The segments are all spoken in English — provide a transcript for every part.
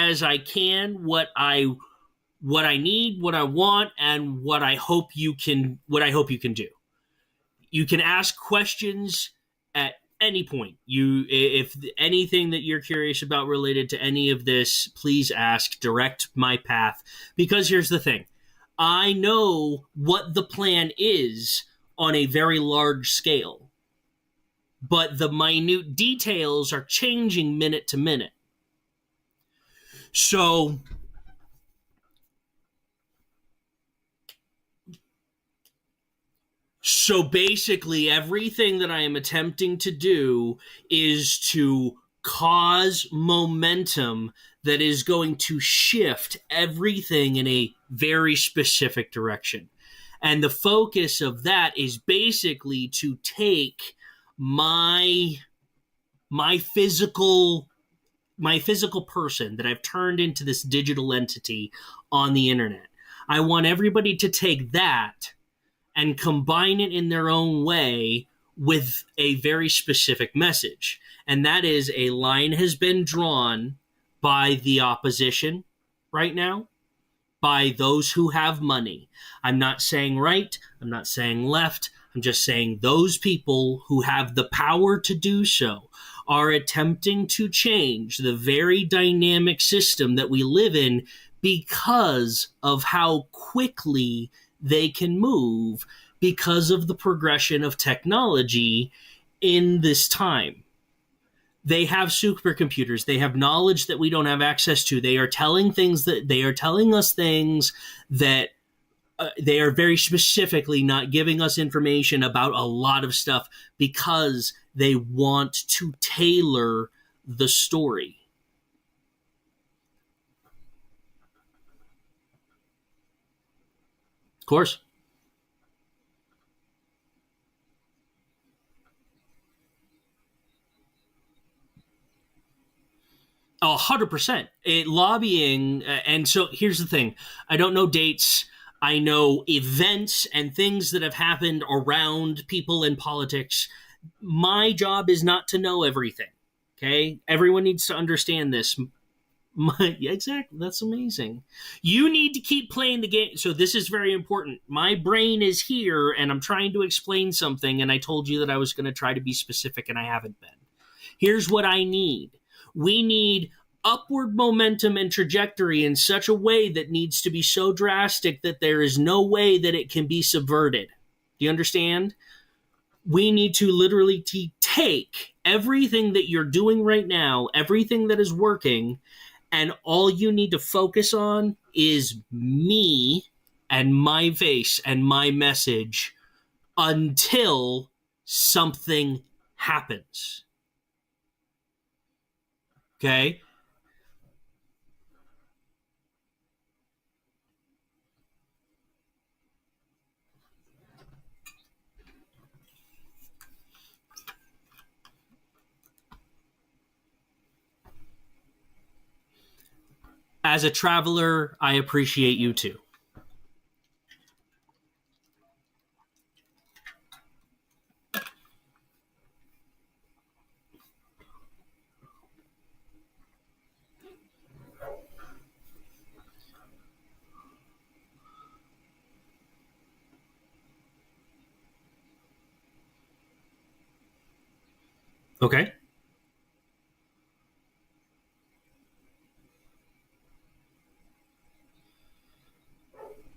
as I can what I need, what I want, and what I hope you can do. You can ask questions at any point. If anything that you're curious about related to any of this, please ask, direct my path. Because here's the thing. I know what the plan is on a very large scale, but the minute details are changing minute to minute. So basically, everything that I am attempting to do is to cause momentum that is going to shift everything in a very specific direction. And the focus of that is basically to take my physical person that I've turned into this digital entity on the internet. I want everybody to take that and combine it in their own way with a very specific message. And that is, a line has been drawn by the opposition right now, by those who have money. I'm not saying right, I'm not saying left, I'm just saying those people who have the power to do so are attempting to change the very dynamic system that we live in because of how quickly they can move because of the progression of technology in this time. They have supercomputers. They have knowledge that we don't have access to. They are telling us things that they are very specifically not giving us information about a lot of stuff because they want to tailor the story. Of course. 100%. Lobbying, and so here's the thing. I don't know dates. I know events and things that have happened around people in politics. My job is not to know everything. Okay? Everyone needs to understand this. Yeah, exactly. That's amazing. You need to keep playing the game. So this is very important. My brain is here, and I'm trying to explain something, and I told you that I was going to try to be specific, and I haven't been. Here's what I need. We need upward momentum and trajectory in such a way that needs to be so drastic that there is no way that it can be subverted. Do you understand? We need to literally take everything that you're doing right now, everything that is working, and all you need to focus on is me and my face and my message until something happens. Okay? As a traveler, I appreciate you too. Okay?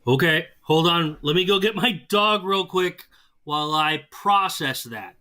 Okay, hold on. Let me go get my dog real quick while I process that.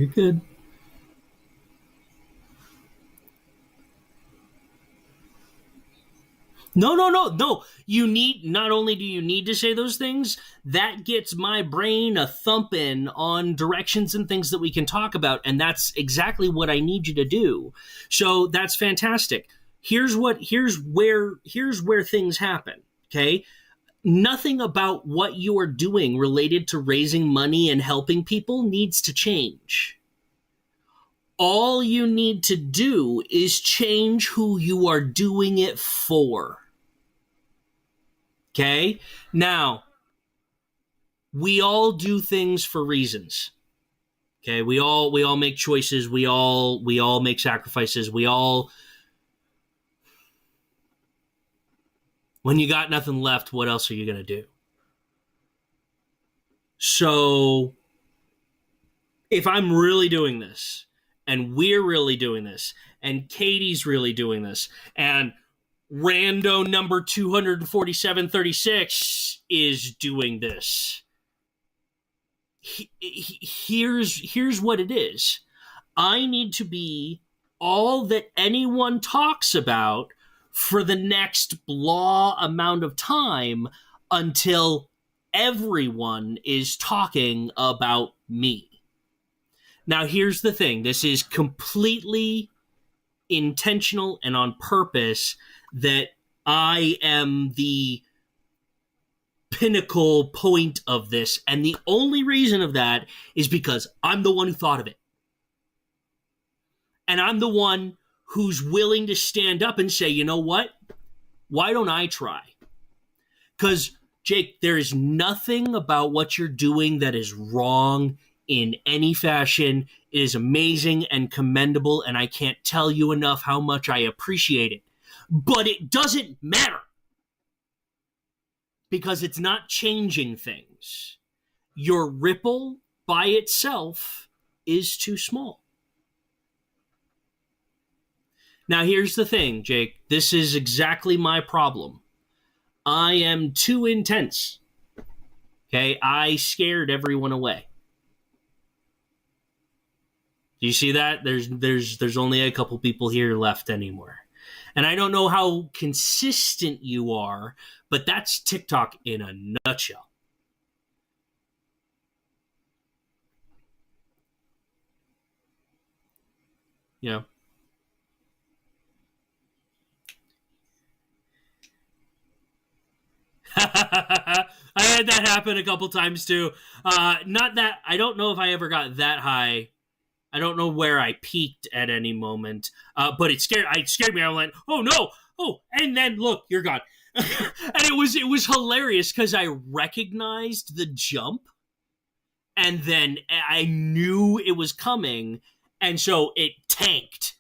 You're good. No, no, no, no. You need, not only do you need to say those things, that gets my brain a thumping on directions and things that we can talk about, and that's exactly what I need you to do. So that's fantastic. Here's where things happen. Okay? Nothing about what you are doing related to raising money and helping people needs to change. All you need to do is change who you are doing it for. Okay? Now, we all do things for reasons. Okay? We all make choices, we all make sacrifices. We all, when you got nothing left, what else are you going to do? So, if I'm really doing this, and we're really doing this, and Katie's really doing this, and rando number 24736 is doing this, here's what it is. I need to be all that anyone talks about for the next blah amount of time until everyone is talking about me. Now, here's the thing. This is completely intentional and on purpose, that I am the pinnacle point of this. And the only reason of that is because I'm the one who thought of it. And I'm the one who's willing to stand up and say, you know what? Why don't I try? Because, Jake, there is nothing about what you're doing that is wrong in any fashion. It is amazing and commendable, and I can't tell you enough how much I appreciate it. But it doesn't matter, because it's not changing things. Your ripple by itself is too small. Now, here's the thing, Jake. This is exactly my problem. I am too intense. Okay? I scared everyone away. Do you see that? There's only a couple people here left anymore. And I don't know how consistent you are, but that's TikTok in a nutshell. You know? I had that happen a couple times too. Not that, I don't know if I ever got that high. I don't know where I peaked at any moment, but it scared me. I went, oh no, oh, and then look, you're gone. And it was hilarious because I recognized the jump, and then I knew it was coming, and so it tanked.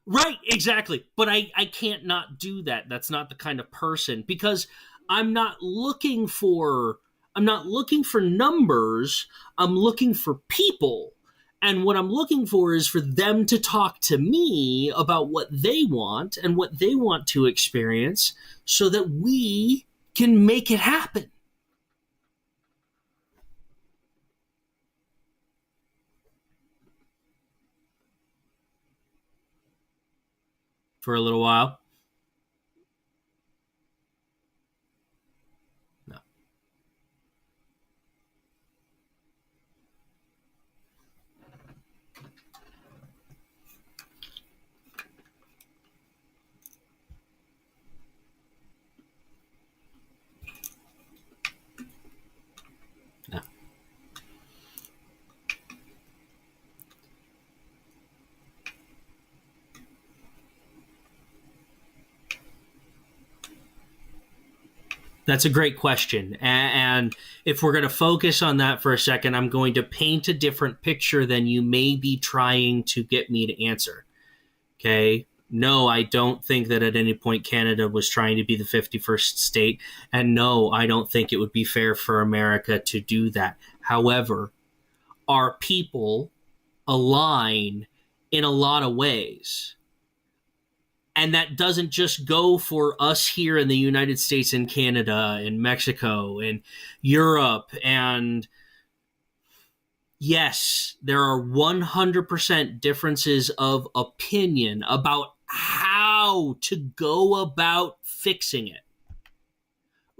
Right, exactly. But I can't not do that. That's not the kind of person, because I'm not looking for numbers. I'm looking for people. And what I'm looking for is for them to talk to me about what they want and what they want to experience so that we can make it happen. For a little while. No. No. That's a great question. And if we're going to focus on that for a second, I'm going to paint a different picture than you may be trying to get me to answer. Okay? No, I don't think that at any point Canada was trying to be the 51st state. And no, I don't think it would be fair for America to do that. However, our people align in a lot of ways. And that doesn't just go for us here in the United States and Canada and Mexico and Europe and Yes, there are 100% differences of opinion about how to go about fixing it.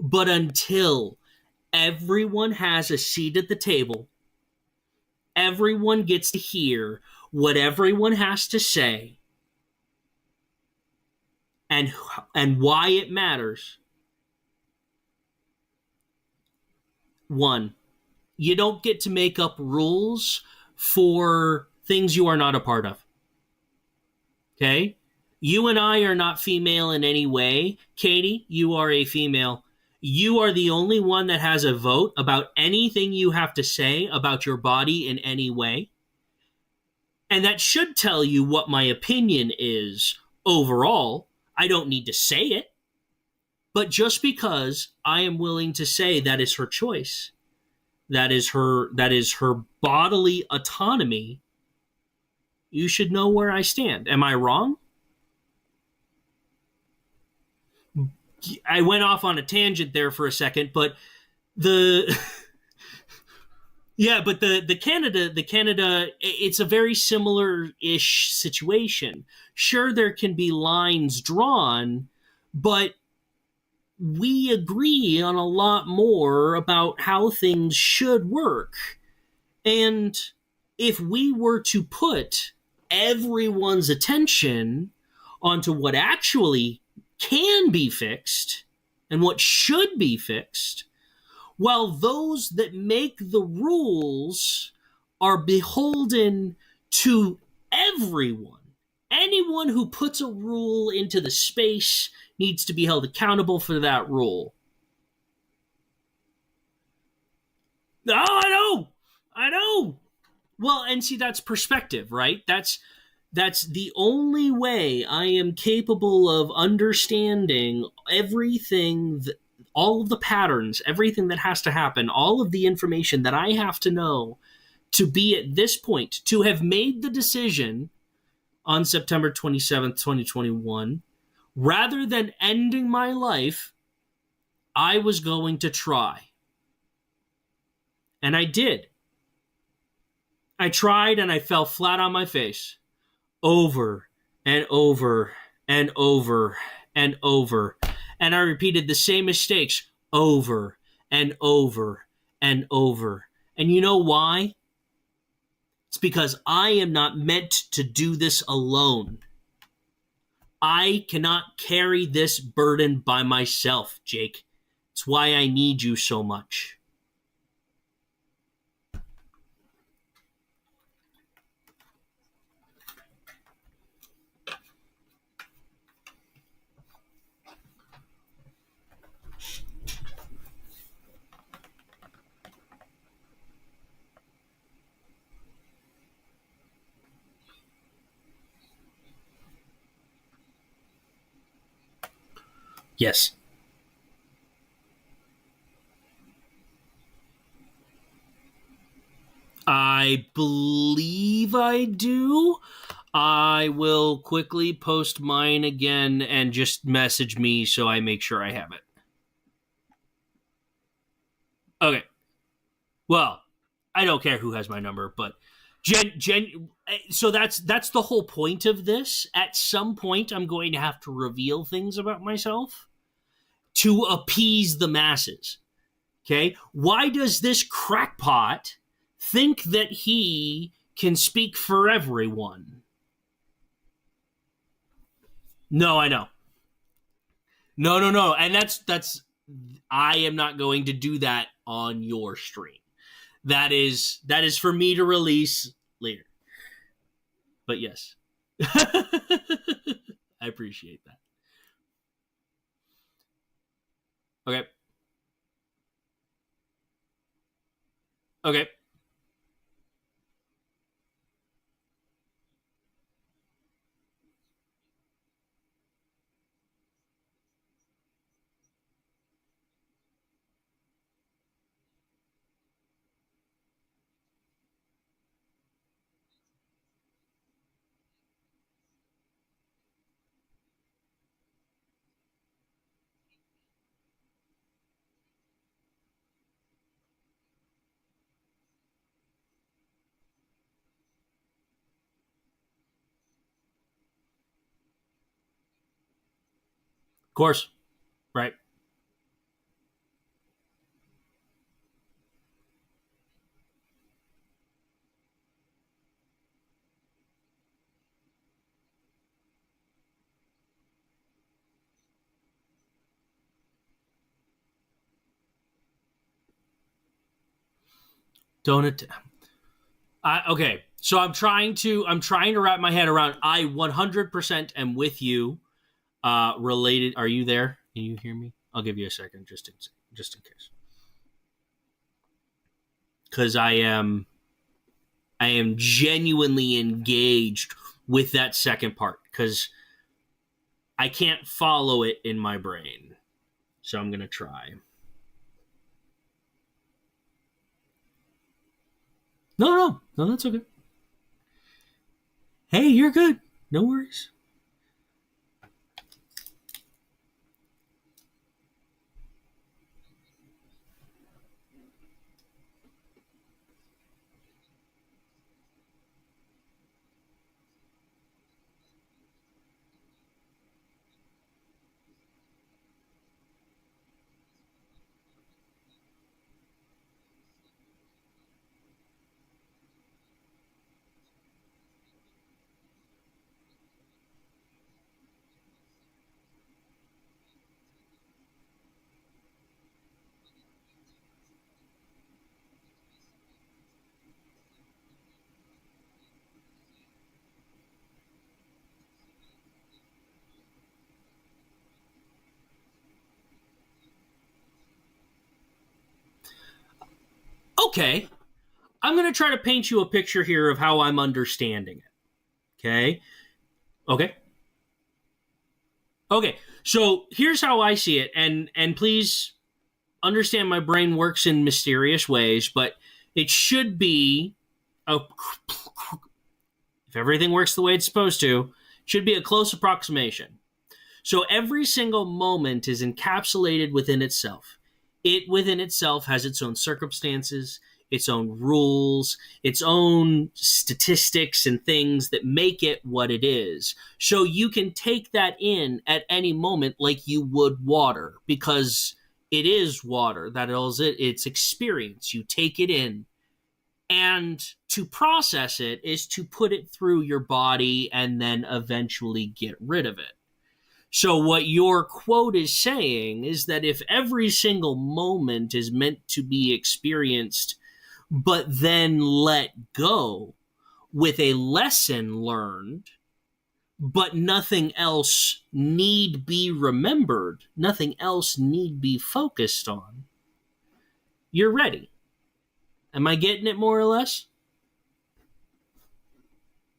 But until everyone has a seat at the table, everyone gets to hear what everyone has to say and why it matters. One, you don't get to make up rules for things you are not a part of. Okay? You and I are not female in any way. Katie, you are a female. You are the only one that has a vote about anything you have to say about your body in any way. And that should tell you what my opinion is overall. I don't need to say it. But just because I am willing to say that is her choice, that is her bodily autonomy, you should know where I stand. Am I wrong? I went off on a tangent there for a second, but the yeah, but the Canada, it's a very similar-ish situation. Sure, there can be lines drawn, but we agree on a lot more about how things should work. And if we were to put everyone's attention onto what actually can be fixed and what should be fixed, while those that make the rules are beholden to everyone. Anyone who puts a rule into the space needs to be held accountable for that rule. Oh, I know. Well, and see, that's perspective, right? That's the only way I am capable of understanding everything, all of the patterns, everything that has to happen, all of the information that I have to know to be at this point, to have made the decision on September 27th, 2021, rather than ending my life, I was going to try. And I did. I tried and I fell flat on my face over and over and over and over. And I repeated the same mistakes over and over and over. And you know why? It's because I am not meant to do this alone. I cannot carry this burden by myself, Jake. It's why I need you so much. Yes. I believe I do. I will quickly post mine again and just message me so I make sure I have it. Okay. Well, I don't care who has my number, but so that's the whole point of this. At some point I'm going to have to reveal things about myself to appease the masses. Okay? Why does this crackpot think that he can speak for everyone? No, I know. No. And that's I am not going to do that on your stream. That is for me to release later. But yes. I appreciate that. Okay. Okay. Of course. Right. Don't it? Okay. So I'm trying to wrap my head around. I 100% am with you. Related. Are you there? Can you hear me? I'll give you a second, just in case, because I am genuinely engaged with that second part because I can't follow it in my brain. So I'm gonna try. No, that's okay. Hey, you're good. No worries. Okay, I'm gonna try to paint you a picture here of how I'm understanding it. Okay. Okay. Okay. So here's how I see it, and please understand my brain works in mysterious ways, but it should be a if everything works the way it's supposed to, should be a close approximation. So every single moment is encapsulated within itself. It within itself has its own circumstances, its own rules, its own statistics and things that make it what it is. So you can take that in at any moment like you would water because it is water. That is it. It's experience. You take it in. And to process it is to put it through your body and then eventually get rid of it. So, what your quote is saying is that if every single moment is meant to be experienced, but then let go with a lesson learned, but nothing else need be remembered, nothing else need be focused on, you're ready. Am I getting it more or less?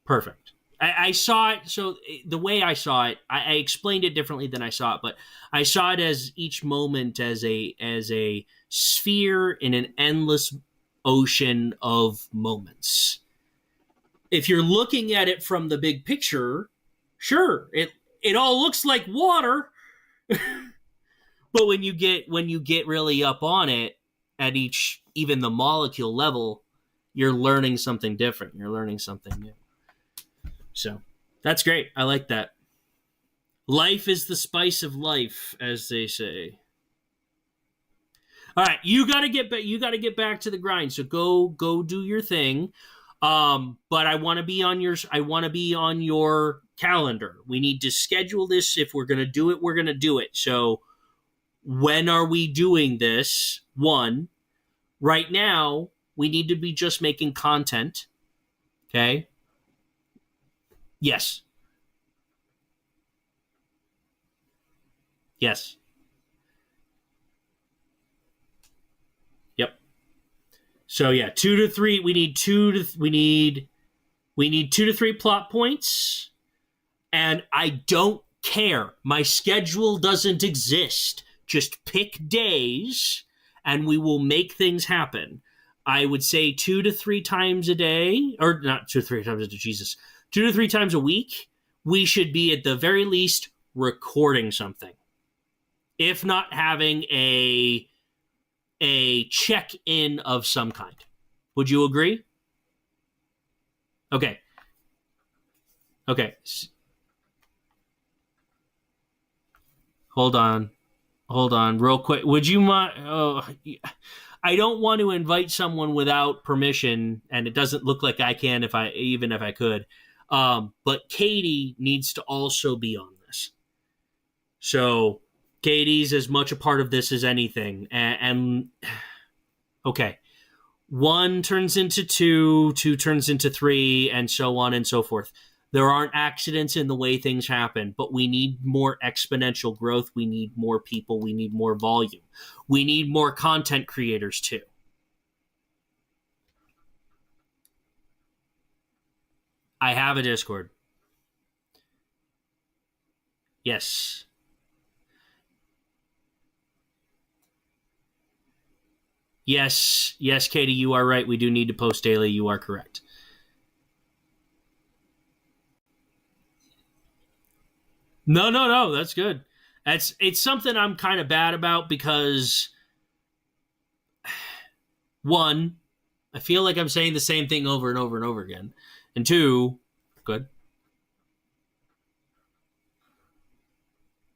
Perfect. I saw it. So the way I saw it, I explained it differently than I saw it, but I saw it as each moment as a sphere in an endless ocean of moments. If you're looking at it from the big picture, sure, it all looks like water, but when you get really up on it at each even the molecule level, you're learning something different. You're learning something new. So that's great. I like that. Life is the spice of life, as they say. All right, you got to get back. You got to get back to the grind. So go do your thing. But I want to be on your. I want to be on your calendar. We need to schedule this. If we're gonna do it, we're gonna do it. So when are we doing this? One, right now we need to be just making content. Okay. Yes. Yes. Yep. So yeah, 2 to 3. We need 2 to 3 plot points, and I don't care. My schedule doesn't exist. Just pick days, and we will make things happen. I would say 2 to 3 times a day, or not 2 to 3 times a day. Jesus, 2 to 3 times a week. We should be at the very least recording something, if not having a check in of some kind. Would you agree? Okay. Okay. hold on, hold on, real quick. Would you mind? Oh, I don't want to invite someone without permission, and it doesn't look like I can if I even if I could. But Katie needs to also be on this. So Katie's as much a part of this as anything, and okay, one turns into two, two turns into three, and so on and so forth. There aren't accidents in the way things happen, but we need more exponential growth. We need more people. We need more volume. We need more content creators too. I have a Discord. Yes. Yes. Yes, Katie, you are right. We do need to post daily. You are correct. No, no, no. That's good. It's something I'm kind of bad about because one, I feel like I'm saying the same thing over and over and over again. And two, good.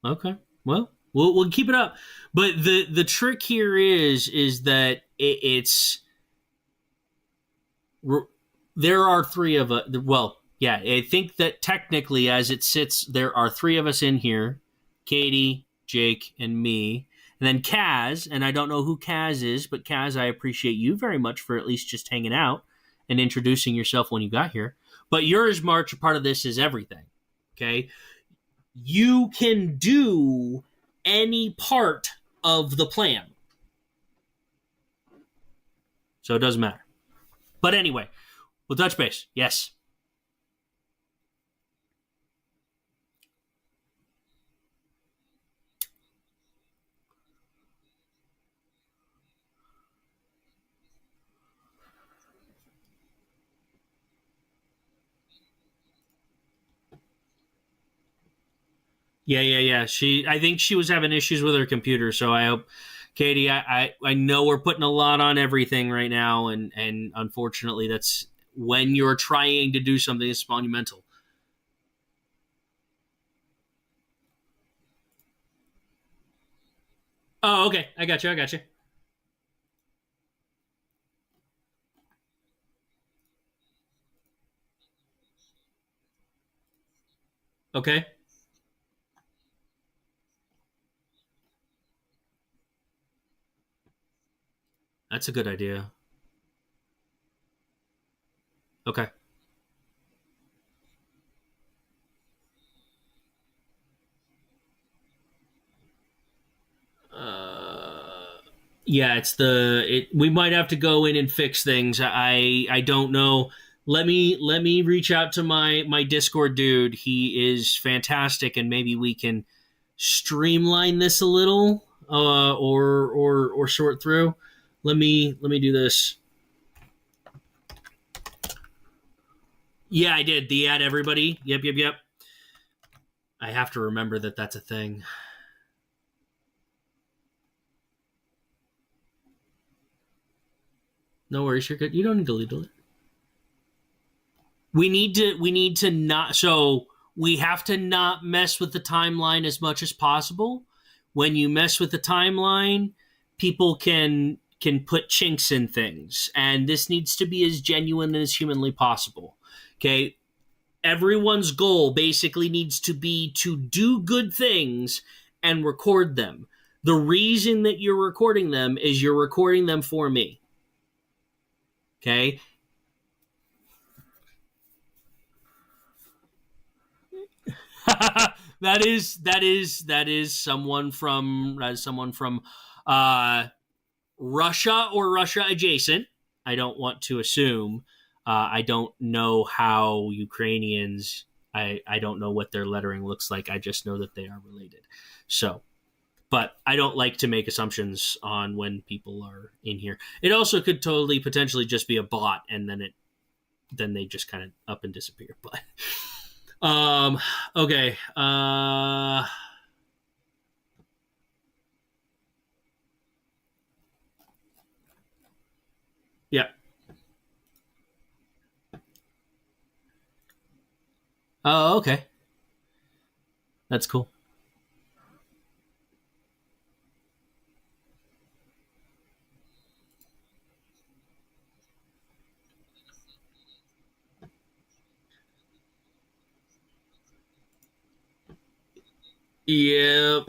Okay. Well, we'll keep it up. But the trick here is that it's there are three of us. Well, yeah, I think that technically, as it sits, there are three of us in here: Katie, Jake, and me. And then Kaz, and I don't know who Kaz is, but Kaz, I appreciate you very much for at least just hanging out and introducing yourself when you got here. But yours, March, a part of this is everything. Okay, you can do any part of the plan. So it doesn't matter. But anyway, we'll touch base. Yes. Yeah, yeah, yeah. I think she was having issues with her computer, so I hope, Katie, I know we're putting a lot on everything right now, and unfortunately, that's when you're trying to do something that's monumental. Oh, okay. I got you. I got you. Okay, that's a good idea. Okay. Uh, yeah, it's the it. We might have to go in and fix things. I don't know. Let me reach out to my Discord dude. He is fantastic, and maybe we can streamline this a little, or sort through. Let me do this. Yeah, I did. The add everybody. Yep, yep, yep. I have to remember that that's a thing. No worries, you're good. You don't need to delete it. We need to not so we have to not mess with the timeline as much as possible. When you mess with the timeline, people can put chinks in things, and this needs to be as genuine as humanly possible. Okay, everyone's goal basically needs to be to do good things and record them. The reason that you're recording them is you're recording them for me. Okay, that is someone from uh, Russia or Russia adjacent. I don't want to assume. I don't know how Ukrainians. I don't know what their lettering looks like. I just know that they are related. So, but I don't like to make assumptions on when people are in here. It also could totally potentially just be a bot, and then they just kind of up and disappear. But um, okay. Yeah. Oh, okay. That's cool. Yeah.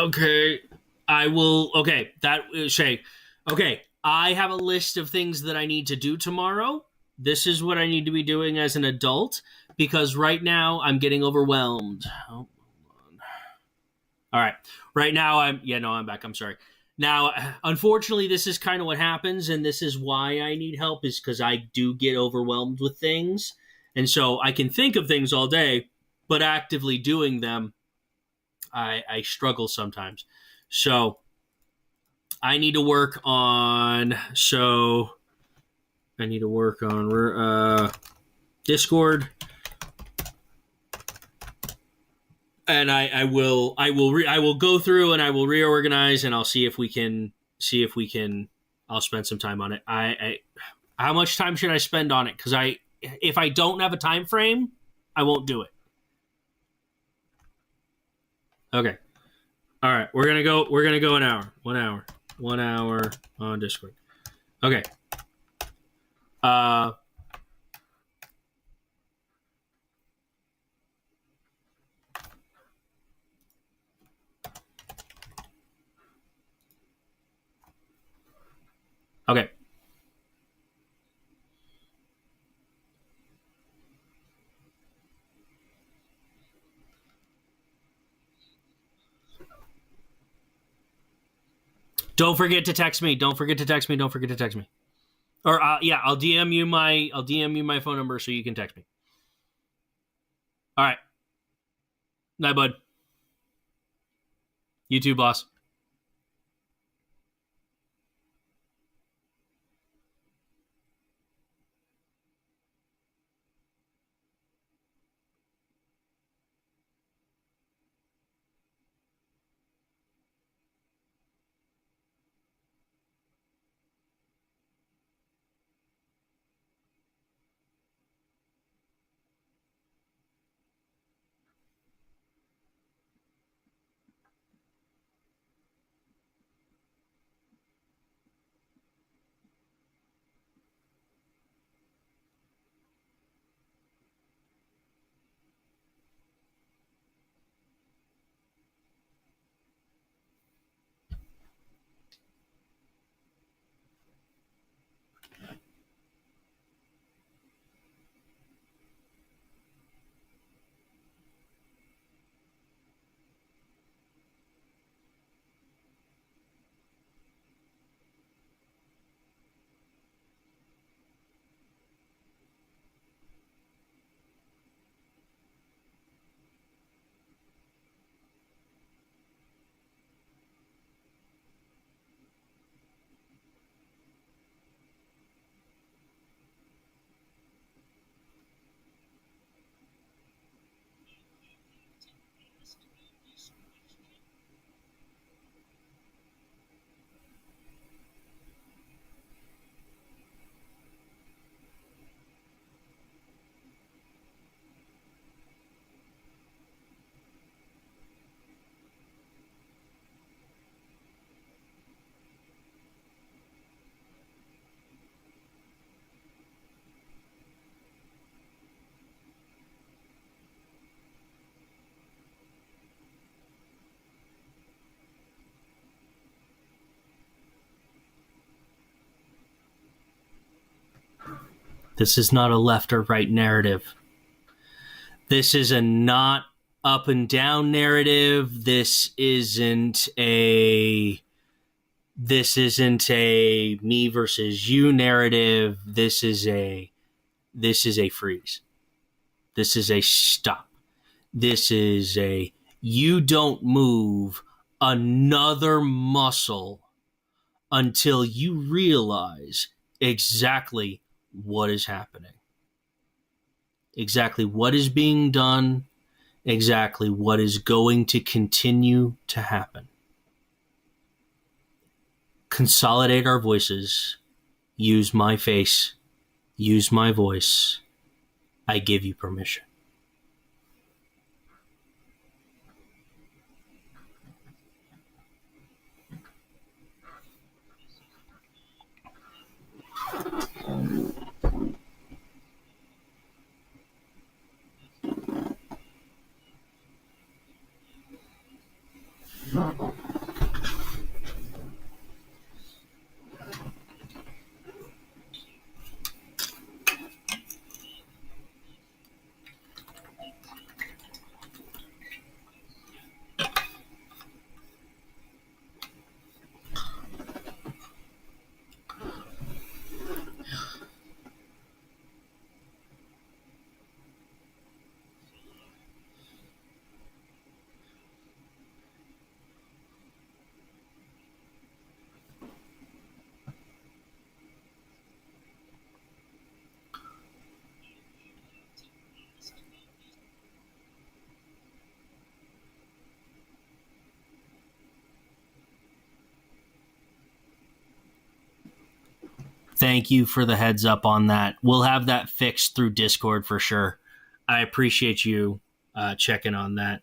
Okay. I will. Okay. That Shay. Okay. I have a list of things that I need to do tomorrow. This is what I need to be doing as an adult because right now I'm getting overwhelmed. Oh, all right. Right now I'm. Yeah. No, I'm back. I'm sorry. Now, unfortunately, this is kind of what happens, and this is why I need help. Is because I do get overwhelmed with things, and so I can think of things all day, but actively doing them I struggle sometimes. So I need to work on. So I need to work on Discord, and I will go through and I will reorganize, and I'll see if we can. I'll spend some time on it. How much time should I spend on it? Because if I don't have a time frame, I won't do it. Okay. All right. We're gonna go. We're gonna go an hour. 1 hour. 1 hour on Discord. Okay. Uh, okay. Don't forget to text me. Don't forget to text me. Don't forget to text me. Or yeah, I'll DM you my phone number so you can text me. All right. Night, bud. You too, boss. This is not a left or right narrative. This is a not up and down narrative. This isn't a me versus you narrative. This is a freeze. This is a stop. This is a you don't move another muscle until you realize exactly what is happening, exactly what is being done, exactly what is going to continue to happen. Consolidate our voices, use my face, use my voice. I give you permission. Thank you for the heads up on that. We'll have that fixed through Discord for sure. I appreciate you checking on that.